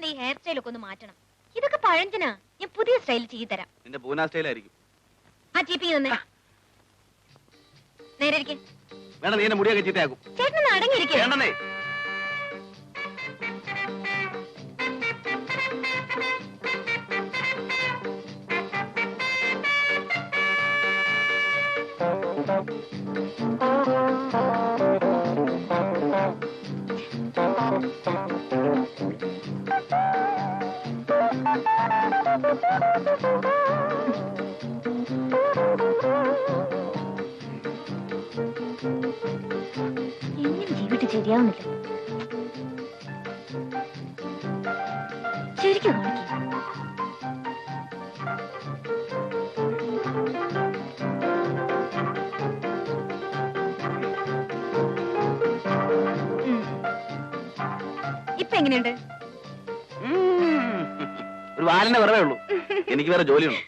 ചേട്ടന്റെ ഈ hair style ഒക്കെ ഒന്ന് മാറ്റണം. ഇതൊക്കെ പഴഞ്ചനാ. ഞാൻ പുതിയ സ്റ്റൈൽ ചെയ്തു തരാം. നിന്റെ പൂന സ്റ്റൈലായിരിക്കും. ആ ചീപ്പി തന്നെ നേരെ ഇരിക്കെ. വേണ്ട, നീ എന്നെ മുടിയൊക്കെ ചീത്തയാക്കും. ചേട്ടൻ അടങ്ങിയിരിക്കേ. വേണ്ടേ? എങ്ങനെ ജീവിട്ട് ശരിയാവുന്നില്ല. ശരിക്കും ഇപ്പൊ എങ്ങനെയുണ്ട്? ഒരു വാലിന്റെ വെറുതെ ഉള്ളൂ. എനിക്ക് വേറെ ജോലിയുണ്ട്.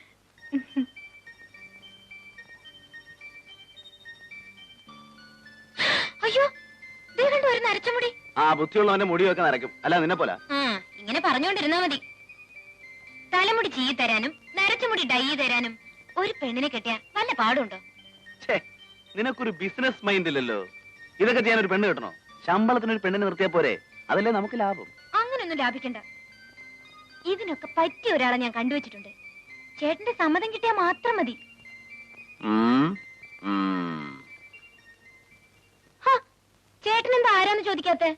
അയ്യോ, ഒരു നരച്ചമുടി. ആ ബുദ്ധിയുള്ളവന്റെ മുടിയൊക്കെ നരയ്ക്കും. അല്ല നിന്നെ പോലെ. ഇങ്ങനെ പറഞ്ഞുകൊണ്ടിരുന്നാ മതി. തലമുടി ചീ തരാനും നരച്ചമുടി ഡൈ തരാനും ഒരു പെണ്ണിനെ കെട്ടിയാ വല്ല പാടുണ്ടോ? നിനക്കൊരു ബിസിനസ് മൈൻഡ് ഇല്ലല്ലോ. ഇതൊക്കെ ചെയ്യാൻ ഒരു പെണ്ണ് കിട്ടണോ? ശമ്പളത്തിന് ഒരു പെണ്ണിനെ നിർത്തിയാ പോരെ? അതല്ലേ നമുക്ക് ലാഭം. അങ്ങനൊന്നും ലാഭിക്കണ്ട. ഇതിനൊക്കെ പറ്റിയ ഒരാളെ ഞാൻ കണ്ടുവച്ചിട്ടുണ്ട്. ചേട്ടന്റെ സമ്മതം കിട്ടിയാൽ മാത്രം മതി. ചേട്ടൻ എന്താ ആരാന്ന് ചോദിക്കാത്തെ?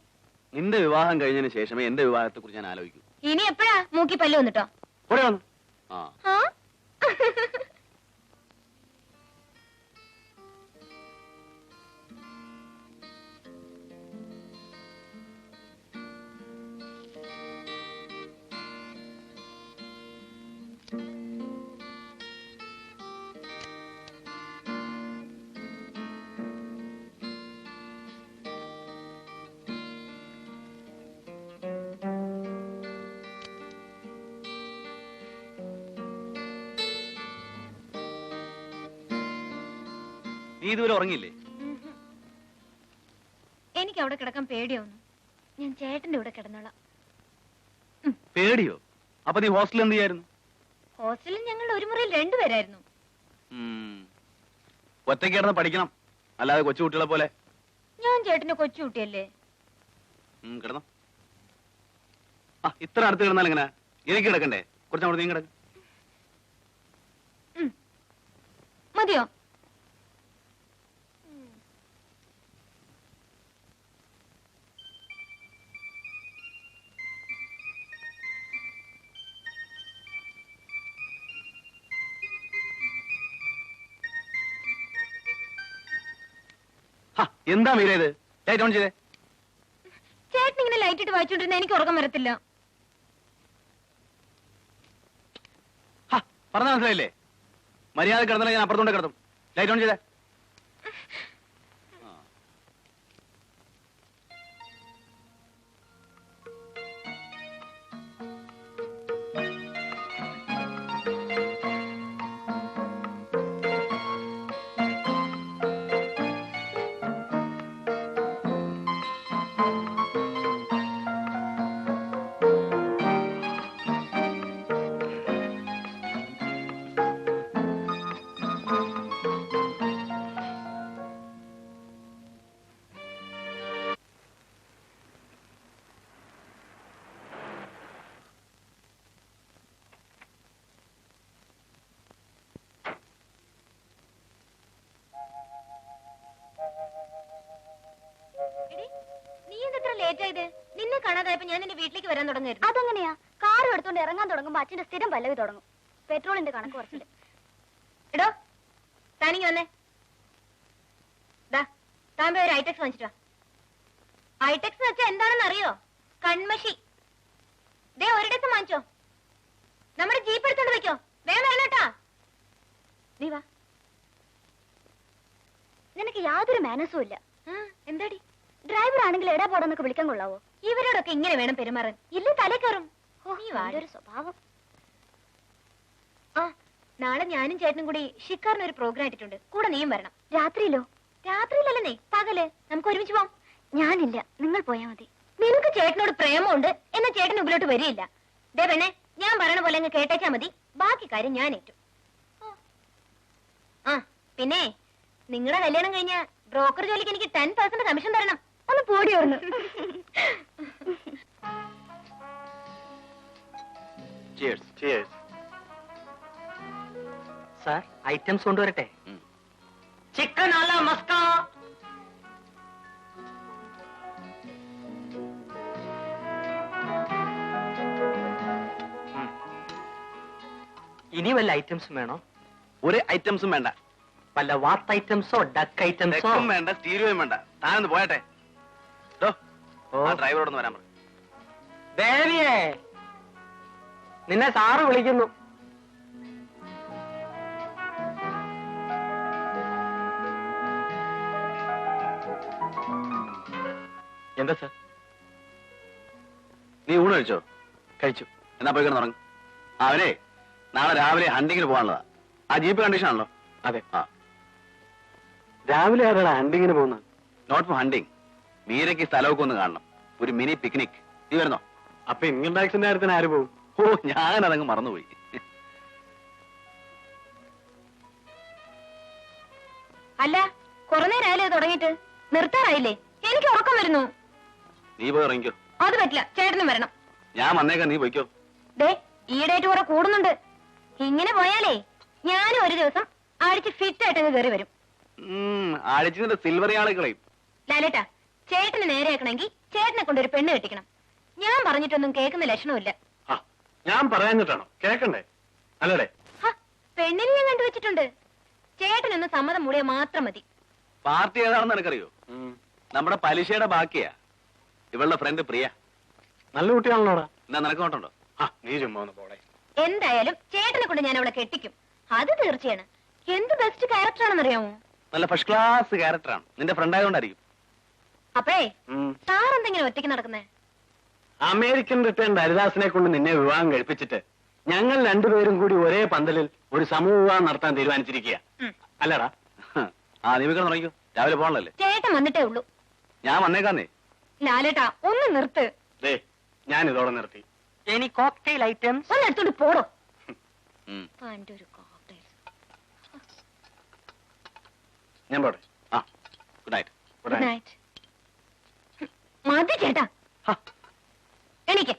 നിന്റെ വിവാഹം കഴിഞ്ഞതിന് ശേഷമേ എന്റെ വിവാഹത്തെ കുറിച്ച് ഞാൻ ആലോചിക്കൂ. ഇനി എപ്പോഴാ മൂക്കി പല്ല് വന്നിട്ടോ? നീ ഇതുവരെ ഉറങ്ങിയില്ലേ? എനിക്ക് അവിടെ കിടക്കാൻ പേടിയാവുന്നു. ഞാൻ ചേട്ടന്റെ കൂടെ കിടന്നോളാം. പേടിയോ? അപ്പൊ നീ ഹോസ്റ്റലിൽ എന്ത് ചെയ്യായിരുന്നു? ഹോസ്റ്റലിൽ ഞങ്ങൾ ഒരു മുറിയിൽ രണ്ടുപേരായിരുന്നു. ഒറ്റയ്ക്ക് കിടന്ന് പഠിക്കണം, അല്ലാതെ കൊച്ചുകുട്ടികളെ പോലെ. ഞാൻ ചേട്ടന്റെ കൊച്ചുകുട്ടിയല്ലേ? കിടന്നോ. ഇത്ര അടുത്ത് കിടന്നാൽ എങ്ങനെ? എനിക്ക് കിടക്കണ്ടേ? കുറച്ചങ്ങോട്ട് നീ കിടക്ക്. മതിയോ? എന്താ മീര ഇത്? ലൈറ്റ് ഓൺ ചെയ്തേ. ചേട്ടൻ ഇങ്ങനെ ലൈറ്റ് ഇട്ട് വായിച്ചോണ്ടിരുന്ന എനിക്ക് ഉറക്കം വരത്തില്ല. പറഞ്ഞ മനസ്സിലായില്ലേ? മര്യാദ കിടന്നില്ല, ഞാൻ അപ്പുറത്തോണ്ട് കിടത്തും. ലൈറ്റ് ഓൺ ചെയ്തേ. നിന്നെ കാണാതായപ്പോ ഞാൻ എന്റെ വീട്ടിലേക്ക് വരാൻ തുടങ്ങായിരുന്നു. അതെങ്ങനെയാ? കാറും എടുത്തോണ്ട് ഇറങ്ങാൻ തുടങ്ങുമ്പോ അച്ഛന്റെ സ്ഥിരം പല്ലവി തുടങ്ങും. പെട്രോളിന്റെ കണക്ക് കുറച്ചിട്ട്. എടോ, താനിങ്ങി വന്നേ. താൻ പോയി ഒരു ഐടെക്സ് വാങ്ങിച്ചിട്ടാ. ഐടെക്സ് എന്ന് വെച്ചാൽ എന്താണെന്ന് അറിയോ? കൺമഷി. ദേ ഒരിടത്ത് വാങ്ങിച്ചോ. നമ്മുടെ ജീപ്പ് എടുത്തോണ്ട് വെക്കോ. വേണം വേണോട്ടാ. നീ വാ. നിനക്ക് യാതൊരു മാനസും ഇല്ല. എന്താടി? ഡ്രൈവർ ആണെങ്കിൽ എടാ പോടാന്നൊക്കെ വിളിക്കാൻ കൊള്ളാവോ? ഇവരോടൊക്കെ ഇങ്ങനെ വേണം പെരുമാറാൻ. ഇല്ലേ തലേ കയറും. ഒരു സ്വഭാവം. നാളെ ഞാനും ചേട്ടനും കൂടി ഷിക്കാറിന് ഒരു പ്രോഗ്രാം ഇട്ടിട്ടുണ്ട്. കൂടെ നീയും വരണം. രാത്രിയിലോ? രാത്രിയിലല്ലേ, പകല്. നമുക്ക് ഒരുമിച്ച് പോവാം. ഞാനില്ല, നിങ്ങൾ പോയാ മതി. നിനക്ക് ചേട്ടനോട് പ്രേമമുണ്ട് എന്ന ചേട്ടൻ മുമ്പിലോട്ട് വരികയില്ല. ദേ പെണ്ണെ, ഞാൻ പറയണ പോലെ അങ്ങ് കേട്ടേച്ചാ മതി. ബാക്കി കാര്യം ഞാൻ ഏറ്റു. ആ പിന്നെ നിങ്ങളുടെ കല്യാണം കഴിഞ്ഞ ബ്രോക്കർ ജോലിക്ക് എനിക്ക് 10% കമ്മീഷൻ തരണം. ഒന്ന് പോടി ഒന്ന്. സാർ, ഐറ്റംസ് കൊണ്ടുവരട്ടെ? ചിക്കൻ അല്ല മസ്ക. ഇനി വല്ല ഐറ്റംസും വേണോ? ഒരു ഐറ്റംസും വേണ്ട. വല്ല വാത്ത് ഐറ്റംസോ ഡക്ക് ഐറ്റംസോ? ഡക്കും വേണ്ട, സ്റ്റീരിയോയും വേണ്ട. താനൊന്ന് പോയട്ടെ. ഡ്രൈവറോടൊന്ന് വരാൻ പറ. ദേവിയേ, നിന്നെ സാറ് വിളിക്കുന്നു. എന്താ സാർ? നീ ഊണ് കഴിച്ചോ? കഴിച്ചു. എന്നാ പോയി കിടന്നുറങ്ങും. അവനെ നാളെ രാവിലെ ഹണ്ടിങ്ങിന് പോകാനുള്ളതാ. ആ ജീപ്പ് കണ്ടീഷൻ ആണല്ലോ? അതെ. ആ, രാവിലെ ആരാടാ ഹണ്ടിങ്ങിന് പോകുന്നത്? Not four hunting. മീരയ്ക്ക് സ്ഥലമൊക്കെ ഒന്ന് കാണണം. ഒരു മിനി പിക്നിക്. നീ വരുന്നോ? അപ്പൊ ഇൻകം ടാക്സിന്റെ കാര്യത്തിന് ആര് പോകും? ഓ, ഞാനതങ്ങ് മറന്നുപോയി. അല്ല, കുറെ നേരമായാലേ തുടങ്ങിയിട്ട് നിർത്താറായില്ലേ? എനിക്ക് ഉറക്കം വരുന്നു. നീ പോയി ഇറങ്ങിക്കോ. അത് പറ്റില്ല, ചേട്ടനും വരണം. ഞാൻ വന്നേക്കാം, നീ പോയിക്കോ. ദേ, ഈ ഡേറ്റ് കുറെ കൂടുന്നുണ്ട്. ഇങ്ങനെ പോയാലേ ഞാനും ഒരു ദിവസം അടിച്ച് ഫിറ്റ് ആയിട്ട് കയറി വരും. ആഴ്ചന്റെ സിൽവർ ആളുകളെയും. ലാലേട്ടാ, ചേട്ടന് നേരെയാക്കണമെങ്കിൽ ചേട്ടനെ കൊണ്ടൊരു പെണ്ണ് കെട്ടിക്കണം. ഞാൻ പറഞ്ഞിട്ടൊന്നും കേൾക്കുന്ന ലക്ഷണമില്ല. ഞാൻ പറയാഞ്ഞിട്ടാണോ കേക്കണ്ടേ? അല്ലടേ, പെണ്ണിനെ ഞാൻ കണ്ടുവച്ചിട്ടുണ്ട്. ചേട്ടനൊന്ന് സമ്മതം മൂടിയാൽ മാത്രം മതി. പാർട്ടി ഏതാണെന്ന് എനിക്കറിയോ? നമ്മുടെ പലിശയുടെ ബാക്കിയാ. ഇവളുടെ ഫ്രണ്ട് പ്രിയ. നല്ല കുട്ടിയാണല്ലോടാ. എന്നാ നിനക്ക് നോട്ടുണ്ടോ? നീ ചുമ്മാ ഒന്ന് പോടെ. എന്തായാലും ചേട്ടനെ കൊണ്ട് ഞാൻ അവളെ കെട്ടിക്കും. അത് തീർച്ചയാണ്. എന്ത് ബെസ്റ്റ് ക്യാരക്ടർ ആണെന്നറിയാമോ? നല്ല ഫസ്റ്റ് ക്ലാസ് ക്യാരക്ടറാണ്. നിന്റെ ഫ്രണ്ട് ആയതുകൊണ്ടായിരിക്കും. അപ്പഴേ സാർ എന്തെങ്കിലും ഒറ്റയ്ക്ക് നടക്കുന്നേ? അമേരിക്കൻ റിട്ടേൺ ഹരിദാസിനെ കൊണ്ട് നിന്നെ വിവാഹം കഴിപ്പിച്ചിട്ട് ഞങ്ങൾ രണ്ടുപേരും കൂടി ഒരേ പന്തലിൽ ഒരു സമൂഹ വിവാഹം നടത്താൻ തീരുമാനിച്ചിരിക്കുക. അല്ലടാ? ആ, നീ പോയി കിടന്നുറങ്ങിക്കോ. രാവിലെ പോകണല്ലേ? ചേട്ടൻ വന്നിട്ടേ ഉള്ളൂ. ഞാൻ വന്നേക്കാന്നേ. ലാലേട്ടാ, ഒന്ന് നിർത്ത്. ഞാൻ ഇതോടെ നിർത്തി. ഇനി കോക്ടെയിൽ ഐറ്റംസ് ഒന്ന് എടുത്തോണ്ട് പോടോ. ഞാൻ പോട്ടെ. ആ, ഗുഡ് നൈറ്റ്. Good night. മതി ചേട്ടാ, എനിക്ക്